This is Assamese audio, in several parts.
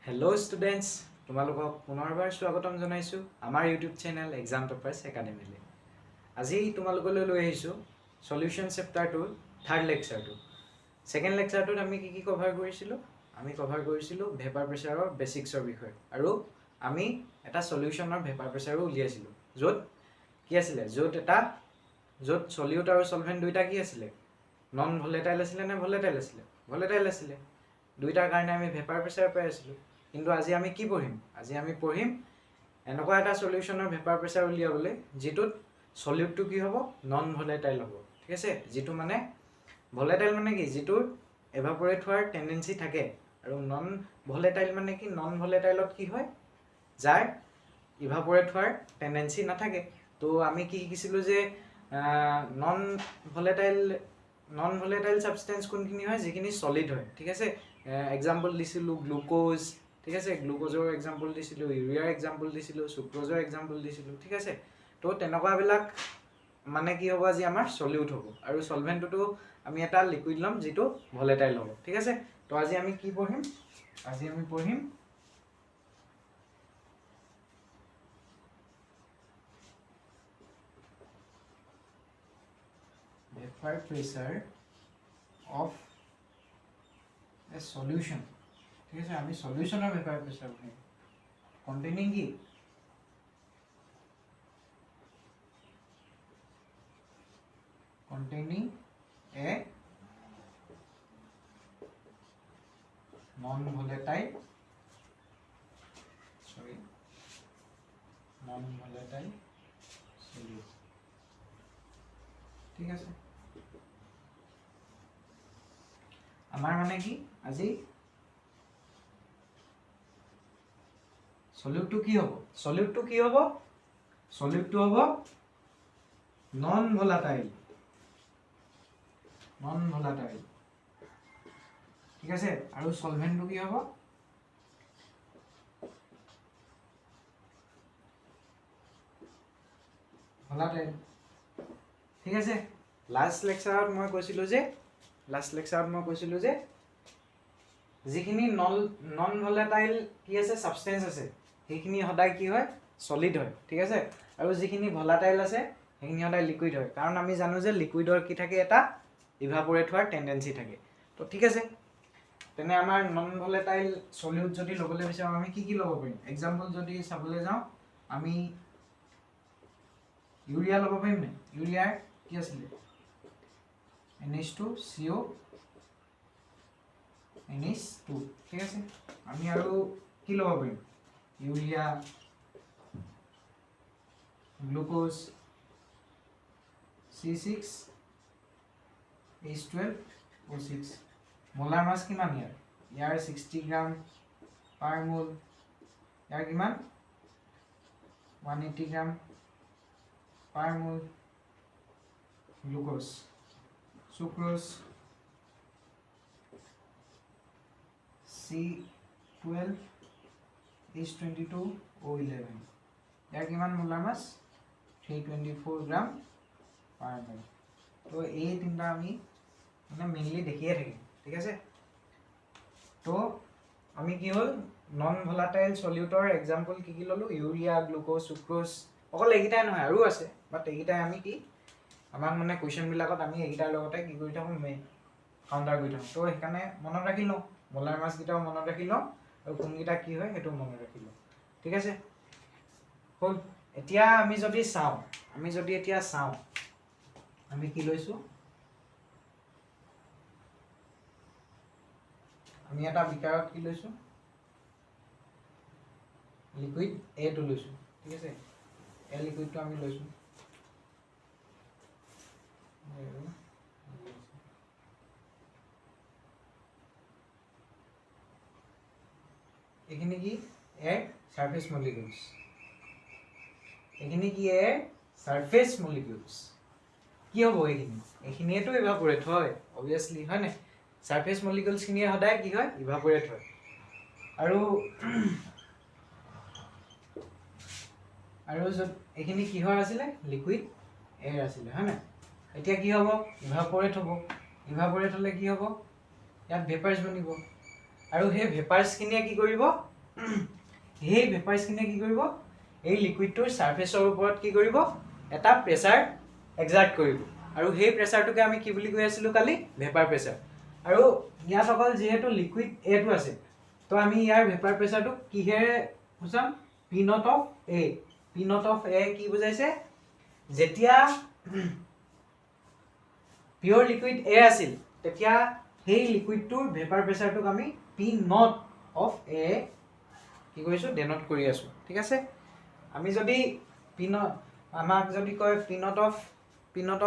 হেল্ল' ষ্টুডেণ্টছ, তোমালোকক পুনৰবাৰ স্বাগতম জনাইছোঁ আমাৰ ইউটিউব চেনেল এক্সাম টপাৰ্ছ একাডেমিলৈ। আজি তোমালোকলৈ লৈ আহিছোঁ সলিউশ্যন চেপ্টাৰটোৰ থাৰ্ড লেকচাৰটো। ছেকেণ্ড লেকচাৰটোত আমি কি কভাৰ কৰিছিলোঁ? আমি কভাৰ কৰিছিলোঁ ভেপাৰ প্ৰেছাৰৰ বেচিক্সৰ বিষয়ে, আৰু আমি এটা সলিউশ্যনৰ ভেপাৰ প্ৰেছাৰো উলিয়াইছিলোঁ, য'ত কি আছিলে, য'ত সলিউট আৰু সলভেণ্ট দুইটা কি আছিলে, নন ভলেটাইল আছিলে নে ভলেটাইল আছিলে? ভলেটাইল আছিলে। দুইটাৰ কাৰণে আমি ভেপাৰ প্ৰেছাৰ পাই আছিলোঁ। কিন্তু আজি আমি কি পঢ়িম? আজি আমি পঢ়িম এনেকুৱা এটা সলিউশ্যনৰ ভেপাৰ প্ৰেছাৰ উলিয়াবলৈ যিটোত সলিউটটো কি হ'ব, নন ভলেটাইল হ'ব। ঠিক আছে, যিটো মানে ভলেটাইল মানে কি, যিটোৰ এভাপৰেট হোৱাৰ টেণ্ডেঞ্চি থাকে, আৰু নন ভলেটাইল মানে কি, নন ভলেটাইলত কি হয়, যাৰ ইভাপৰেট হোৱাৰ টেণ্ডেঞ্চি নাথাকে। তো আমি কি শিকিছিলোঁ যে নন ভলেটাইল ছাবষ্টেঞ্চ কোনখিনি হয়, যিখিনি সলিড হয়। ঠিক আছে, এক্সাম্পল দিছিলোঁ গ্লুক'জ, ঠিক আছে, গ্লুক'জৰ এক্সাম্পল দিছিলোঁ, ইউৰিয়াৰ এক্সাম্পল দিছিলোঁ, চুক্ৰ'জৰ এক্সাম্পল দিছিলোঁ। ঠিক আছে, তো তেনেকুৱাবিলাক মানে কি হ'ব, আজি আমাৰ সলিউট হ'ব, আৰু সলভেণ্টটোতো আমি এটা লিকুইড ল'ম যিটো ভলেটাইল হ'ব। ঠিক আছে, তো আজি আমি কি পঢ়িম? আজি আমি পঢ়িম vapour pressure of A solution. ঠিক আছে, আমি সলিউশ্যনৰ ভেপাৰ প্ৰেছাৰ পঢ়িম, কণ্টেইনিং কি, containing a non-volatile solute। ঠিক আছে, আমাৰ মানে কি, আজি সলিউটটো কি হ'ব? সলিউটটো হ'ব নন ভলাটাইল। ঠিক আছে, আৰু সলভেণ্টটো কি হ'ব? ভলাটাইল। ঠিক আছে, লাষ্ট লেকচাৰত মই কৈছিলোঁ যে যিখিনি নন ভলাটাইল কি আছে, ছাবষ্টেঞ্চ আছে, সেইখিনি সদায় কি হয়, সলিড হয়। ঠিক আছে, আৰু যিখিনি ভলাটাইল আছে সেইখিনি সদায় লিকুইড হয়, কাৰণ আমি জানো যে লিকুইডৰ কি থাকে, এটা ইভাপৰেট হোৱাৰ টেণ্ডেঞ্চি থাকে। তো ঠিক আছে, তেনে আমাৰ নন ভলেটাইল সলিউট যদি ল'বলৈ বিচাৰোঁ, আমি কি ল'ব পাৰিম? এক্সাম্পল যদি চাবলৈ যাওঁ, আমি ইউৰিয়া ল'ব পাৰিম নে? ইউৰিয়াৰ কি আছিলে, NH2CO NH2। ঠিক আছে, আমি আৰু কি ল'ব পাৰিম? Urea, glucose, C6H12O6। মোলাৰ মাছ কিমান ইয়াৰ 60 গ্ৰাম পাৰ মোল। ইয়াৰ কিমান, 180 গ্ৰাম পাৰ মোল। Glucose, সুক্ৰোজ, C12H22O11। ইয়াৰ কিমান মোলাৰ মাছ, 324 গ্ৰাম পাৰ মোল। তো এই তিনিটা আমি মানে মেইনলি দেখিয়ে থাকিম। ঠিক আছে, তো আমি কি হ'ল, নন ভলাটাইল সলিউটৰ এক্সাম্পল কি ল'লোঁ? Urea, glucose, sucrose. অকল এইকেইটাই নহয়, আৰু আছে, বাট এইকেইটাই আমি কি, আমাক মানে কুৱেশ্যনবিলাকত আমি এইকেইটাৰ লগতে কি কৰি থাকোঁ, কাউণ্টাৰ কৰি থাকোঁ। তো সেইকাৰণে মনত ৰাখি লওঁ, মোলাৰ মাছকেইটাও মনত ৰাখি লওঁ, আৰু কোনকেইটা কি হয় সেইটো মনত ৰাখি লওঁ। ঠিক আছে, হ'ল। এতিয়া আমি যদি চাওঁ, আমি কি লৈছোঁ, আমি এটা বিকাৰত কি লৈছোঁ, লিকুইড এটো লৈছোঁ। ঠিক আছে, এই লিকুইডটো আমি লৈছোঁ। এইখিনি কি, এয়াৰ সাৰফেস মলিকিউলছ। কি হ'ব এইখিনিয়েতো ইভাপৰেট হয়, অবভিয়াছলি, হয় নাই? সাৰফেস মলিকিউলছখিনিয়ে সদায় কি হয়, ইভাপৰেট হয়। আৰু য'ত এইখিনি কিহৰ আছিলে, লিকুইড এয়াৰ আছিলে, হয় নাই? এতিয়া কি হ'ব, ইভাপৰেট হ'ব। ইভাপৰেট হ'লে কি হ'ব, ইয়াত ভেপাৰ্ছ বনিব, আৰু সেই ভেপাৰ্ছখিনিয়ে কি কৰিব, সেই ভেপাৰ্ছখিনিয়ে কি কৰিব, এই লিকুইডটোৰ ছাৰ্ফেচৰ ওপৰত কি কৰিব, এটা প্ৰেছাৰ এক্সাৰ্ট কৰিব, আৰু সেই প্ৰেছাৰটোকে আমি কি বুলি কৈ আছিলোঁ কালি, ভেপাৰ প্ৰেছাৰ। আৰু ইয়াত অকল যিহেতু লিকুইড এটো আছে, তো আমি ইয়াৰ ভেপাৰ প্ৰেছাৰটো কিহেৰে বুজাম, P not of A. P not of A কি বুজাইছে, যেতিয়া পিয়ৰ লিকুইড এ আছিল তেতিয়া সেই লিকুইডটোৰ ভেপাৰ প্ৰেছাৰটোক আমি পি নট অফ এ কি কৰিছোঁ, ডেনট কৰি আছোঁ। ঠিক আছে, আমি যদি পি নট, আমাক যদি কয় পি নট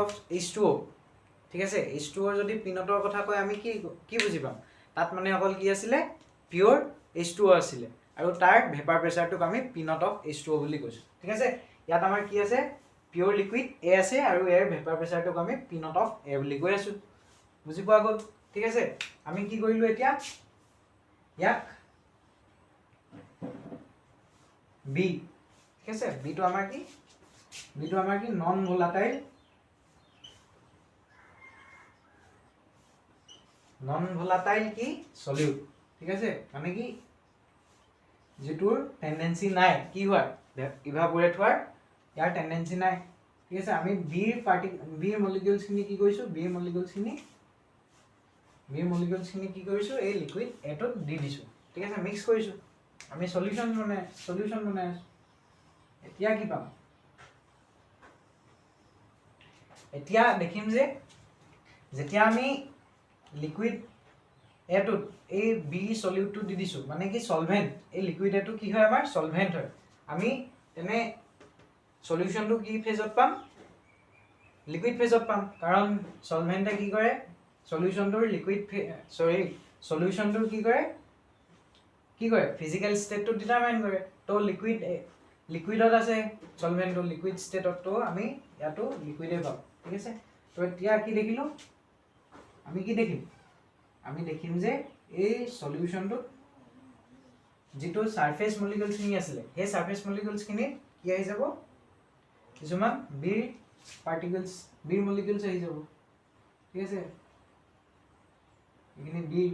অফ H2O, ঠিক আছে, H2O যদি পি নটৰ কথা কয় আমি কি বুজি পাম, তাত মানে অকল কি আছিলে, পিয়ৰ H2O আছিলে, আৰু তাৰ ভেপাৰ প্ৰেছাৰটোক আমি পি নট অফ H2O বুলি কৈছোঁ। ঠিক আছে, ইয়াত আমাৰ কি আছে, পিয়ৰ লিকুইড এ আছে, আৰু ইয়াৰ ভেপাৰ প্ৰেছাৰটোক আমি পি নট অফ এ বুলি কৈ আছোঁ। বুজি পোৱা গ'ল? ঠিক আছে, আমি কি কৰিলোঁ এতিয়া, ইয়াক বি, ঠিক আছে, বিটো আমাৰ কি, নন ভোলাটাইল কি সলিউট। ঠিক আছে, মানে কি যিটোৰ টেন্ডেন্সি নাই কি হোৱাৰ, ইভাপোৰেট হোৱাৰ, ইয়াৰ টেন্ডেন্সি নাই। ঠিক আছে, আমি বিৰ মলিকিউলছখিনি কি কৰিছোঁ, বিৰ মলিকিউলছখিনি কি কৰিছোঁ, এই লিকুইড এটোত দি দিছোঁ। ঠিক আছে, মিক্স কৰিছোঁ, আমি সলিউশ্যন বনাই আছোঁ। এতিয়া কি পাম, এতিয়া দেখিম যে যেতিয়া আমি লিকুইড এটোত এই বি সলিউটটো দি দিছোঁ, মানে কি সলভেন্ট, এই লিকুইড এটো কি হয়, আমাৰ সলভেন্ট হয়। আমি তেনে সলিউশ্যনটো কি ফেজত পাম, লিকুইড ফেজত পাম, কাৰণ সলভেন্টে কি কৰে, সলিউশ্যনটোৰ কি কৰে ফিজিকেল ষ্টেটটো ডিটাৰমাইন কৰে। তো লিকুইডত আছে সলভেন্টটো, লিকুইড ষ্টেটত, তো আমি ইয়াতো লিকুইডে পাম। ঠিক আছে, তো এতিয়া কি দেখিলোঁ, আমি দেখিম যে এই সলিউশ্যনটোত যিটো সাৰফেস মলিকিউলছখিনি আছিলে, সেই সাৰফেস মলিকিউলছখিনিত কি আহি যাব, কিছুমান বিৰ মলিকিউলছ আহি যাব। ঠিক আছে, এইখিনি বিৰ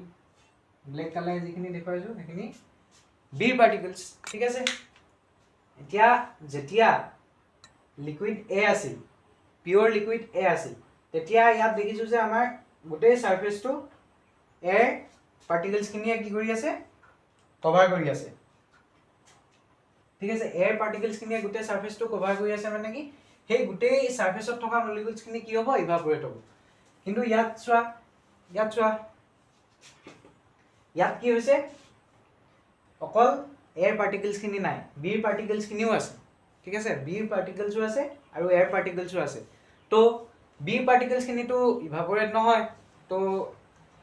ব্লেক কালাৰ যিখিনি দেখুৱাইছোঁ সেইখিনি বিৰ পাৰ্টিকলছ। ঠিক আছে, এতিয়া যেতিয়া লিকুইড এ আছিল, পিয়ৰ লিকুইড এ আছিল, তেতিয়া ইয়াত দেখিছোঁ যে আমাৰ গোটেই সাৰফেসটো এৰ পাৰ্টিকলছখিনিয়ে কি কৰি আছে, কভাৰ কৰি আছে। ঠিক আছে, এয়াৰ পাৰ্টিকলছখিনিয়ে গোটেই সাৰফেসটো কভাৰ কৰি আছে, মানে কি সেই গোটেই সাৰফেসত থকা মলিকিউলছখিনি কি হ'ব, ইভাপোৰেট হ'ব। কিন্তু ইয়াত চোৱা, ইয়াত কি হৈছে, অকল এয়াৰ পাৰ্টিকলছখিনি নাই, বিৰ পাৰ্টিকলছখিনিও আছে। ঠিক আছে, বিৰ পাৰ্টিকলছো আছে আৰু এয়াৰ পাৰ্টিকলছো আছে। তো বিৰ পাৰ্টিকলছখিনিতো ইভাপোৰেট নহয়, তো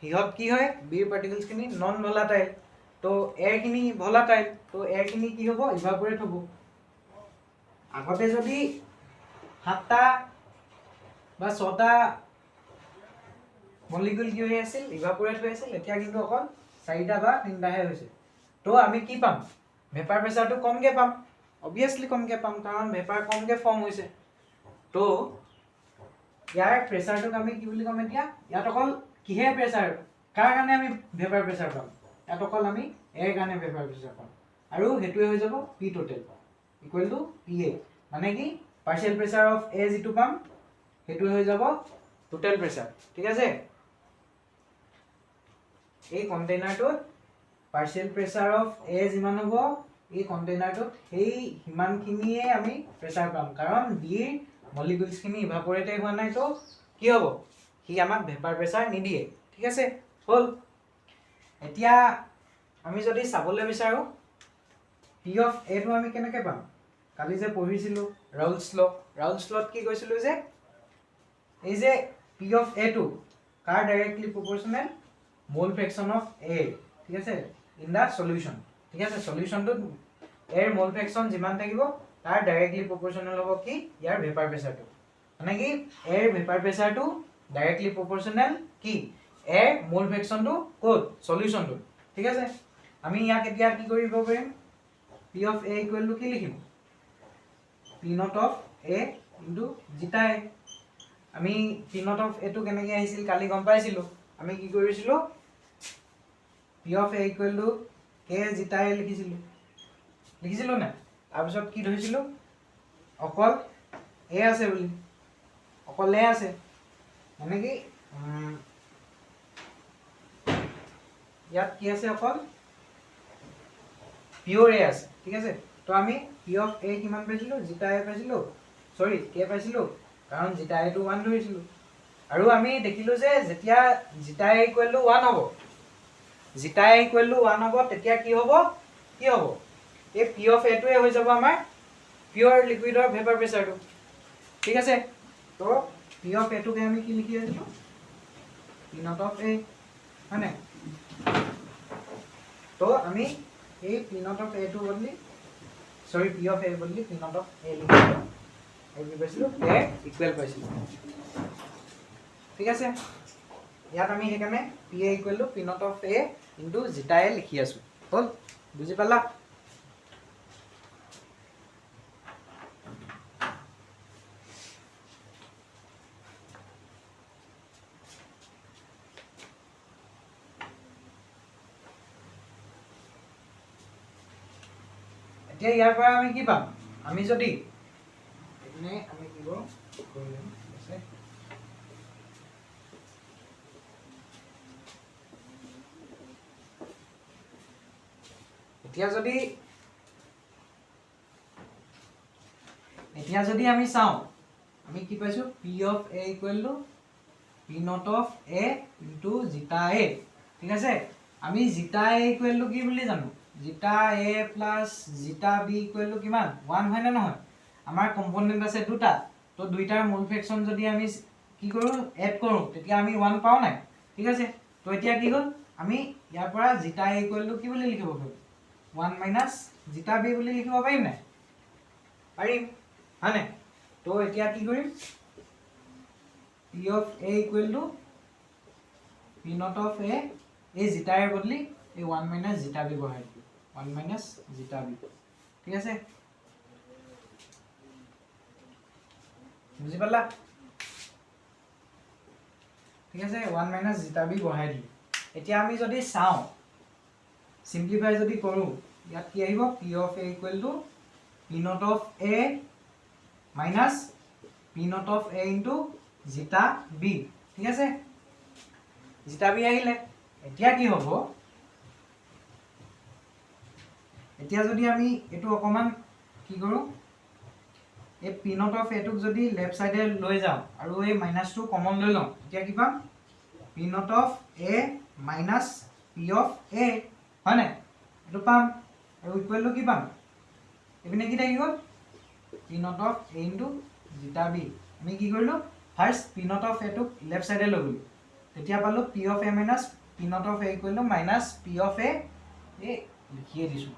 সিহঁত কি হয়, বিৰ পাৰ্টিকলছখিনি নন ভলাটাইল, তো এয়াৰখিনি ভলাটাইল, তো এয়াৰখিনি কি হ'ব, ইভাপোৰেট হ'ব। আগতে যদি 7টা বা 6টা মলিকিউল কি হৈ আছিল, ইভাপোৰেট হৈ আছিল, এতিয়া কিন্তু অকল 4টা বা 3টাহে হৈছে। তো আমি কি পাম, ভেপাৰ প্ৰেছাৰটো কমকৈ পাম, অবভিয়াছলি কমকৈ পাম, কাৰণ ভেপাৰ কমকৈ ফৰ্ম হৈছে। তো ইয়াৰ প্ৰেছাৰটোক আমি কি বুলি ক'ম, এতিয়া ইয়াত অকল কিহে প্ৰেছাৰ, কাৰ কাৰণে আমি ভেপাৰ প্ৰেছাৰ পাম, ইয়াত অকল আমি এৰ কাৰণে ভেপাৰ প্ৰেছাৰ পাম, আৰু সেইটোৱে হৈ যাব P total equal to P A, মানে কি পাৰ্চিয়েল প্ৰেছাৰ অফ এ যিটো পাম সেইটোৱে হৈ যাব টোটেল প্ৰেছাৰ। ঠিক আছে, এই কণ্টেইনাৰটোত পাৰ্চিয়েল প্ৰেছাৰ অফ এ যিমান হ'ব, এই কণ্টেইনাৰটোত সেই সিমানখিনিয়ে আমি প্ৰেছাৰ পাম, কাৰণ বিৰ মলিকিউলছখিনি ইভাপোৰেটেই হোৱা নাই, তো কি হ'ব, সি আমাক ভেপাৰ প্ৰেছাৰ নিদিয়ে। ঠিক আছে, হ'ল। এতিয়া আমি যদি চাবলৈ বিচাৰোঁ পি অফ এটো আমি কেনেকৈ পাম, কালি যে পঢ়িছিলোঁ ৰাউলছ লত কি কৈছিলোঁ যে এই যে পি অফ এটো কাৰ ডাইৰেক্টলি প্ৰপৰ্চনেল, মোল ফ্ৰেকশ্যন অফ এ। ঠিক আছে, ইন দা সলিউশ্যন। ঠিক আছে, সলিউশ্যনটোত এৰ মোল ফ্ৰেকশ্যন যিমান থাকিব তাৰ ডাইৰেক্টলি প্ৰপৰ্চনেল হ'ব কি, ইয়াৰ ভেপাৰ প্ৰেছাৰটো, মানে কি এৰ ভেপাৰ প্ৰেছাৰটো ডাইৰেক্টলি প্ৰপৰ্চনেল কি, এৰ মোল ফ্ৰেকশ্যনটো ক'ত, সলিউশ্যনটো। ঠিক আছে, আমি ইয়াক এতিয়া কি কৰিব পাৰিম, P of A equal to কি লিখিম, P not of A into zeta A. আমি পি নট অফ এটো কেনেকৈ আহিছিল কালি গম পাইছিলোঁ, আমি কি কৰিছিলোঁ, P of A equal to K zeta A লিখিছিলোঁ নাই তাৰপিছত কি ধৰিছিলোঁ অকল এ আছে বুলি অকল এ আছে মানে কি ইয়াত কি আছে অকল পিঅ'ৰ এ আছে ঠিক আছে তো আমি পি অফ এ কিমান পাইছিলোঁ জিতা এ পাইছিলোঁ সৰি কে পাইছিলোঁ কাৰণ জিতা এটো 1 ধৰিছিলোঁ আৰু আমি দেখিলোঁ যে যেতিয়া জিতা এ ইকুৱেল টু 1 হ'ব জিতা এ ইকুৱেল টু 1 হ'ব তেতিয়া কি হ'ব এই পি অফ এটোৱে হৈ যাব আমাৰ পিঅ'ৰ লিকুইডৰ ভেপাৰ প্ৰেচাৰটো ঠিক আছে তো পি অফ এটোকে আমি কি লিখি আছিলোঁ পি নট অফ এ হয় নাই তো আমি এই পি নট অফ এটো বদলি সৰি পি অফ এ বদলি পি নট অফ এ লিখিছিলোঁ আৰু কি পাইছিলোঁ এ ইকুৱেল পাইছিলোঁ ঠিক আছে ইয়াত আমি সেইকাৰণে P A equal to P not of A into zeta A লিখি আছোঁ হ'ল বুজি পালা এতিয়া ইয়াৰ পৰা আমি কি পাম আমি যদি এনে আমি কি কৰোঁ আছে এতিয়া যদি আমি চাওঁ আমি কি পাইছোঁ P of A equal to P not of A into zeta A ঠিক আছে আমি জিতা এ ইকুৱেল টু কি বুলি জানো zeta A plus zeta B equal to কিমান 1 হয় নে নহয় আমাৰ কম্পোনেণ্ট আছে দুটা তো দুইটাৰ মোল ফ্ৰেকশ্যন যদি আমি কি কৰোঁ এড কৰোঁ তেতিয়া আমি 1 পাওঁ নাই ঠিক আছে তো এতিয়া কি হ'ল আমি ইয়াৰ পৰা জিতা এ ইকুৱেল টু কি বুলি লিখিব পাৰিম 1 মাইনাছ জিতা বি বুলি লিখিব পাৰিম নাই পাৰিম হয়নে তো এতিয়া কি কৰিম P of A equal to P not of A এই জিতা এৰ বদলি এই 1 মাইনাছ জিতা বি বহাই দিম 1 মাইনাছ জিতা বি ঠিক আছে বুজি পালা ঠিক আছে 1 মাইনাছ জিতা বি বহাই দিম এতিয়া আমি যদি চাওঁ সিম্পলিফাই যদি কৰোঁ ইয়াত কি আহিব P of A equal to P not of A minus P not of A into জিতা বি ঠিক আছে জিতা বি আহিলে এতিয়া কি হ'ব এতিয়া যদি আমি এইটো অকমান কি কৰোঁ এই পি নট অফ এটোক যদি লেফট সাইডে লৈ যাওঁ আৰু এই মাইনাসটো কমন লৈ লওঁ এতিয়া কি পাম P not of A minus P of A হয় নাই এটো পাম আৰু ইকুৱেল টু কি পাম এপিনে কি থাকি গ'ল P not of A into zeta B আমি কি কৰিলোঁ ফাৰ্ষ্ট পি নট অফ এটোক লেফট সাইডে লৈ গ'লোঁ তেতিয়া পালোঁ P of A minus P not of A equal to minus P of A লিখিয়ে দিছোঁ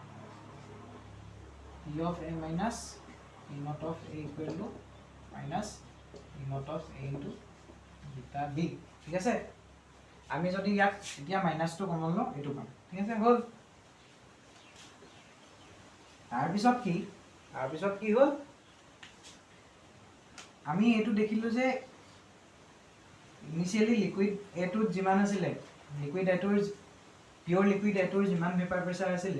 P of A minus P not of A equal to minus P not of A into beta B ঠিক আছে আমি যদি ইয়াক এতিয়া মাইনাসটো কমন লওঁ এটো পাম ঠিক আছে হল তাৰ পিছত কি হল আমি এটো দেখিলো যে ইনিশিয়ালি লিকুইড এটো যিমান আছিল লিকুইড এটোৰ পিওৰ লিকুইড এটোৰ যিমান ভেপাৰ প্ৰেসাৰ আছিল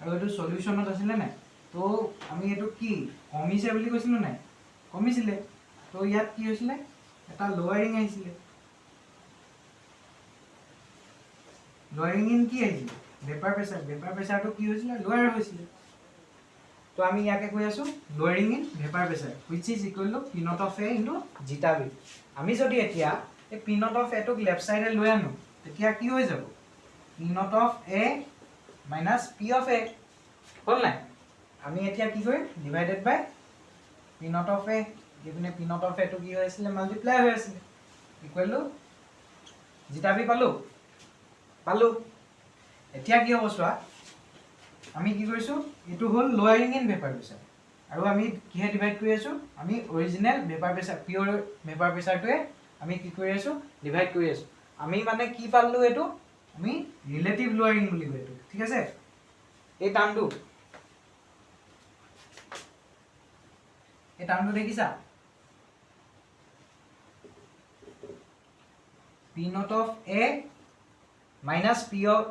আৰু এটো সলিউশনত আছিল না তো আমি এটো কি কমিছে বুলি কৈছিলো নাই কমিছিলে তো ইয়াত কি হৈছিলে এটা লোয়ারিং আহিছিলে লোয়ারিং ইন কি আহিছিলে ভেপার প্রেসারটো কি হৈছিলে লোয়ার হৈছিলে তো আমি ইয়াকে কৈ আছো lowering in vapour pressure which is equal to P naught of A into zeta B আমি যদি এতিয়া এই P naught of A টোক লেফট সাইডে লৈ আনো তেতিয়া কি হৈ যাব P naught of A minus P of A হল নাই আমি এতিয়া কি কৰিম divided by P naught of A ইপিনে P naught of A টো কি হৈ আছিল মাল্টিপ্লাই হৈ আছিল ইকুৱেল টু জিটা বি পালো এতিয়া কি হ'ব চোৱা আমি কি কৰিছো এটো হল লোয়াৰিং ইন ভেপাৰ প্ৰেসাৰ আৰু আমি কিহে ডিভাইড কৰি আছো আমি অৰিজিনাল ভেপাৰ প্ৰেসাৰ পিওৰ ভেপাৰ প্ৰেসাৰটোৱে আমি কি কৰি আছো ডিভাইড কৰি আছো আমি মানে কি পালো এটো আমি ৰিলেটিভ লোয়ারিং বুলি কয় এটো ঠিক আছে এই টার্মটো দেখিছা P naught of A minus P of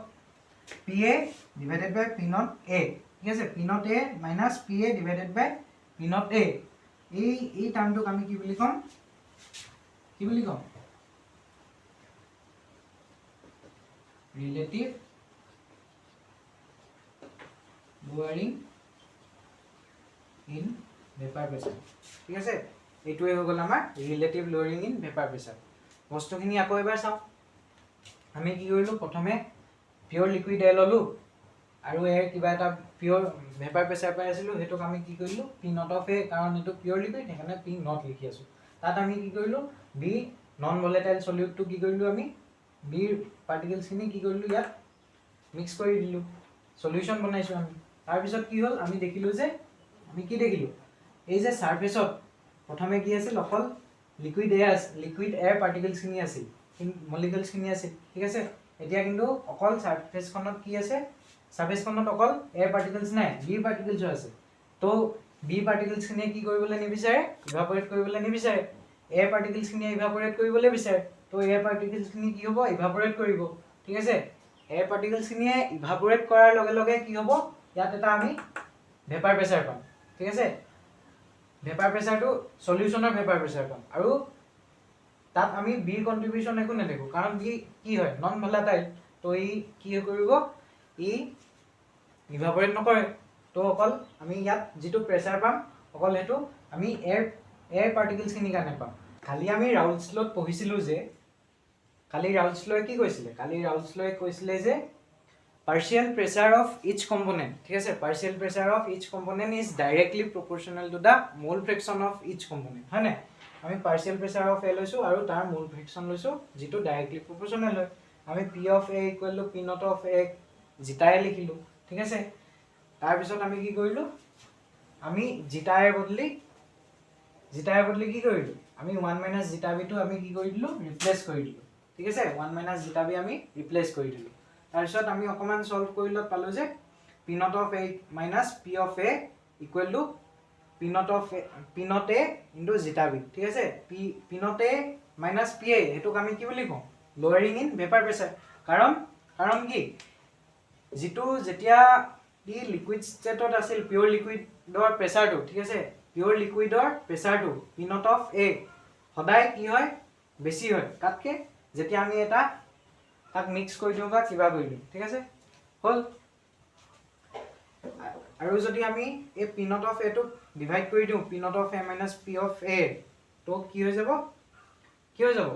P A divided by P not A, ঠিক আছে, P not A minus P A divided by P not A. এই টাৰ্মটোক আমি কি বুলি ক'ম, কি বুলি ক'ম, relative lowering in vapour pressure, ঠিক আছে। এইটোৱে হৈ গ'ল আমাৰ relative lowering in vapour pressure. বস্তুখিনি আকৌ এবাৰ চাওঁ। আমি কি কৰিলোঁ, প্ৰথমে পিয়'ৰ লিকুইড এয়াৰ ল'লোঁ আৰু এয়াৰ কিবা এটা পিয়'ৰ ভেপাৰ প্ৰেছাৰ পাই আছিলোঁ, সেইটোক আমি কি কৰিলোঁ পি নট অফ এ, কাৰণ এইটো পিয়'ৰ লিকুইড সেইকাৰণে পি নট লিখি আছোঁ। তাত আমি কি কৰিলোঁ বি নন ভলেটাইল সলিউটটো কি কৰিলোঁ, আমি বিৰ পাৰ্টিকেলছখিনি কি কৰিলোঁ ইয়াত মিক্স কৰি দিলোঁ, সলিউশ্যন বনাইছোঁ আমি। তাৰপিছত কি হ'ল, আমি দেখিলোঁ যে আমি কি দেখিলোঁ, এই যে ছাৰ্ফেচত প্ৰথমে কি আছিল, অকল লিকুইড এয়াৰ পাৰ্টিকেলছখিনি আছিল, মলিকুলছখিনি আছিল, ঠিক আছে। এতিয়া কিন্তু অকল ছাৰ্ফেচখনত কি আছে, ছাৰ্ফেচখনত অকল এয়াৰ পাৰ্টিকেলছ নাই, বি পাৰ্টিকেলছো আছে। তো বি পাৰ্টিকেলছখিনিয়ে কি কৰিবলৈ নিবিচাৰে, ইভাপৰেট কৰিবলৈ নিবিচাৰে, এয়াৰ পাৰ্টিকেলছখিনিয়ে ইভাপৰেট কৰিবলৈ বিচাৰে। তো এয়াৰ পাৰ্টিকেলছখিনি কি হ'ব, ইভাপৰেট কৰিব, ঠিক আছে। এয়াৰ পাৰ্টিকেলছখিনিয়ে ইভাপৰেট কৰাৰ লগে লগে কি হ'ব, ইয়াত এটা আমি ভেপাৰ প্ৰেছাৰ পাম, ঠিক আছে। ভেপাৰ প্ৰেছাৰটো সলিউশ্যনৰ ভেপাৰ প্ৰেছাৰ পাম, আৰু তাত আমি বিৰ কণ্ট্ৰিবিউশ্যন একো নেদেখোঁ, কাৰণ বি কি হয়, নন ভলাটাইল। তো ই কি কৰিব, ই ইভাপৰেট নকৰে। তো অকল আমি ইয়াত যিটো প্ৰেছাৰ পাম, অকল সেইটো আমি এয়াৰ পাৰ্টিকেলছখিনিৰ কাৰণে পাম। কালি আমি ৰাউল্টছ লত পঢ়িছিলোঁ যে, কালি ৰাউল্টছ লয়ে কি কৈছিলে, কালি ৰাউল্টছ লয়ে কৈছিলে যে partial pressure of each component, ঠিক আছে, partial pressure of each component is directly proportional to the mole fraction of each component, হয় নাই। আমি partial pressure of A লৈছোঁ আৰু তাৰ mole fraction লৈছোঁ যিটো directly proportional হয়। আমি P of A equal to P not of A জিতাই লিখিলোঁ, ঠিক আছে। তাৰপিছত আমি কি কৰিলোঁ, আমি জিতাৰ বদলি কি কৰিলোঁ, আমি 1 মাইনাছ জিতা বিটো আমি কি কৰি দিলোঁ, ৰিপ্লেচ কৰি দিলোঁ, ঠিক আছে। 1 মাইনাছ জিতা বি আমি ৰিপ্লেচ কৰি দিলোঁ। তাৰপিছত আমি অকণমান সলভ কৰিলে পালোঁ যে P not of A minus P of A equal to P not A into zeta B, ঠিক আছে। P not A minus P A, সেইটোক আমি কি বুলি কওঁ, লোৱাৰিং ইন ভেপাৰ প্ৰেছাৰ। কাৰণ কি, যিটো যেতিয়া ই লিকুইড ষ্টেটত আছিল, পিয়'ৰ লিকুইডৰ প্ৰেছাৰটো, ঠিক আছে, পিয়'ৰ লিকুইডৰ প্ৰেছাৰটো পি নট অফ এ সদায় কি হয়, বেছি হয় তাতকৈ, যেতিয়া আমি তাক মিক্স কৰি দিওঁ বা কিবা কৰি দিওঁ, ঠিক আছে, হ'ল। আৰু যদি আমি এই পি নট অফ এটোক ডিভাইড কৰি দিওঁ P not of A minus P of A, তো কি হৈ যাব,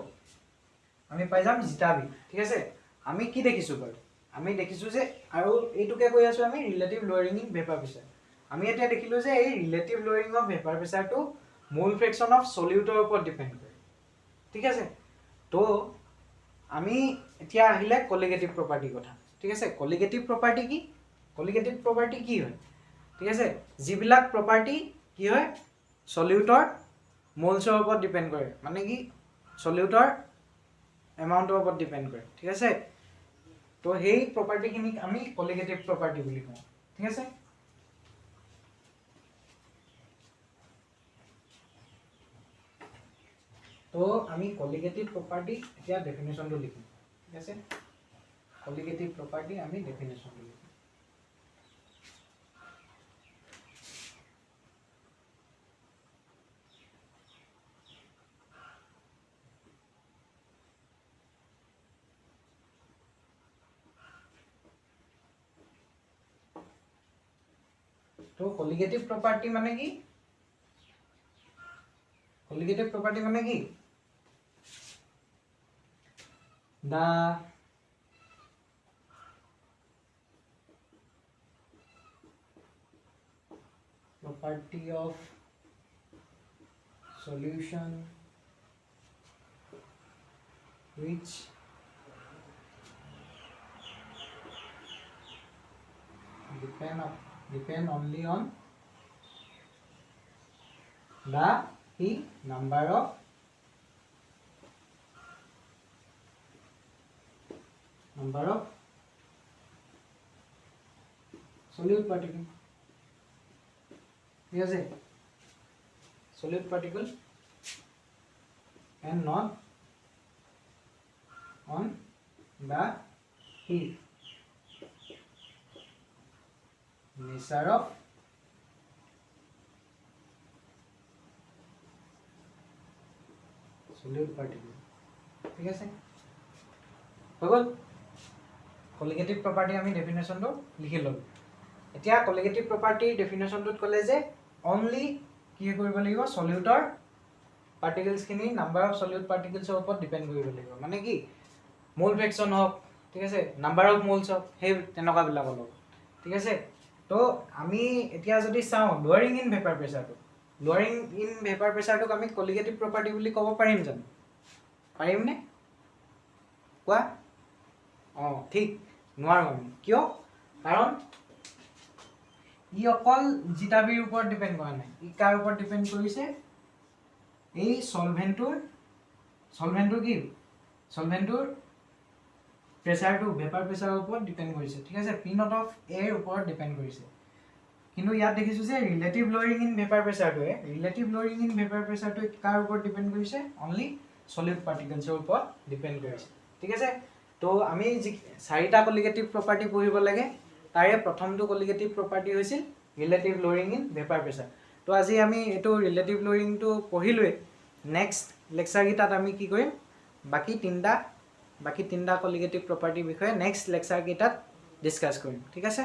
আমি পাই যাম জিটা বি, ঠিক আছে। আমি কি দেখিছোঁ বাৰু, আমি দেখিছোঁ যে, আৰু এইটোকে কৈ আছোঁ আমি relative lowering in vapour pressure. আমি এতিয়া দেখিলোঁ যে এই ৰিলেটিভ লোৱাৰিং অফ ভেপাৰ প্ৰেছাৰটো মোল ফ্ৰেকশ্যন অফ সলিউটৰ ওপৰত ডিপেণ্ড কৰে, ঠিক আছে। তো আমি এতিয়া আহিলে কলিগেটিভ প্ৰপাৰ্টিৰ কথা, ঠিক আছে। কলিগেটিভ প্ৰপাৰ্টি কি, কলিগেটিভ প্ৰপাৰ্টি কি হয়, ঠিক আছে, যিবিলাক প্ৰপাৰ্টি কি হয়, সলিউটৰ মোলছৰ ওপৰত ডিপেণ্ড কৰে, মানে কি সলিউটৰ এমাউণ্টৰ ওপৰত ডিপেণ্ড কৰে, ঠিক আছে। তো সেই প্ৰপাৰ্টিখিনিক আমি কলিগেটিভ প্ৰপাৰ্টি বুলি কওঁ, ঠিক আছে। তো আমি কলিগেটিভ প্ৰপাৰ্টি এতিয়া ডেফিনেশ্যনটো লিখিম, ঠিক আছে। কলিগেটিভ প্ৰপাৰ্টি আমি ডেফিনেশ্যনটো লিখিম। তো কলিগেটিভ প্ৰপাৰ্টি মানে কি, কলিগেটিভ প্ৰপাৰ্টি মানে কি, the property of solution which depend only on the number of solute particle, ঠিক আছে, solute particle and not on the heat, nature of solute particle ঠিক আছে হৈ গ'ল কলিগেটিভ প্ৰপাৰ্টি আমি ডেফিনেশ্যনটো লিখি ল'লোঁ এতিয়া কলিগেটিভ প্ৰপাৰ্টিৰ ডেফিনেশ্যনটোত ক'লে যে অনলি কি কৰিব লাগিব সলিউটৰ পাৰ্টিকলছখিনি নাম্বাৰ অফ সলিউট পাৰ্টিকলছৰ ওপৰত ডিপেণ্ড কৰিব লাগিব মানে কি মোল ফ্ৰেকশ্যন হওক ঠিক আছে নাম্বাৰ অফ মোলছ হওক সেই তেনেকুৱাবিলাকৰ লগত ঠিক আছে তো আমি এতিয়া যদি চাওঁ লোৱাৰিং ইন ভেপাৰ প্ৰেছাৰটো লোৱাৰিং ইন ভেপাৰ প্ৰেছাৰটোক আমি কলিগেটিভ প্ৰপাৰ্টি বুলি ক'ব পাৰিম জানো পাৰিমনে কোৱা অঁ ঠিক নোৱাৰোঁ আমি কিয় কাৰণ ই অকল জিটাবিৰ ওপৰত ডিপেণ্ড কৰা নাই ই কাৰ ওপৰত ডিপেণ্ড কৰিছে এই সলভেণ্টটোৰ কি সলভেণ্টটোৰ প্ৰেছাৰটো ভেপাৰ প্ৰেছাৰৰ ওপৰত ডিপেণ্ড কৰিছে ঠিক আছে পি নট অফ এৰ ওপৰত ডিপেণ্ড কৰিছে কিন্তু ইয়াত দেখিছোঁ যে ৰিলেটিভ ল'ৰিং ইন ভেপাৰ প্ৰেছাৰটোৱে কাৰ ওপৰত ডিপেণ্ড কৰিছে অনলি সলিউট পাৰ্টিকলছৰ ওপৰত ডিপেণ্ড কৰিছে ঠিক আছে তো আমি যি 4টা কলিগেটিভ প্ৰপাৰ্টি পঢ়িব লাগে তাৰে প্ৰথমটো কলিগেটিভ প্ৰপাৰ্টি হৈছিল ৰিলেটিভ ল'ৰিং ইন ভেপাৰ প্ৰেছাৰ তো আজি আমি এইটো ৰিলেটিভ ল'ৰিংটো পঢ়িলোৱে নেক্সট লেকচাৰকেইটাত আমি কি কৰিম বাকী তিনিটা কলিগেটিভ প্ৰপাৰ্টিৰ বিষয়ে নেক্সট লেকচাৰকেইটাত ডিছকাছ কৰিম ঠিক আছে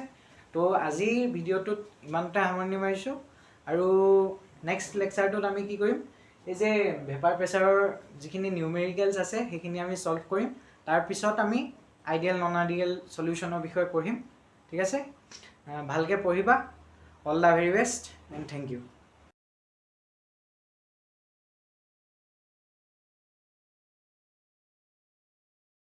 তো আজিৰ ভিডিঅ'টোত ইমানতে সামৰণি মাৰিছোঁ আৰু নেক্সট লেকচাৰটোত আমি কি কৰিম এই যে ভেপাৰ প্ৰেছাৰৰ যিখিনি নিউমেৰিকেলছ আছে সেইখিনি আমি সলভ কৰিম তাৰপিছত আমি আইডিয়েল নন আইডিয়েল সলিউশ্যনৰ বিষয়ে পঢ়িম ঠিক আছে ভালকৈ পঢ়িবা all the very best and thank U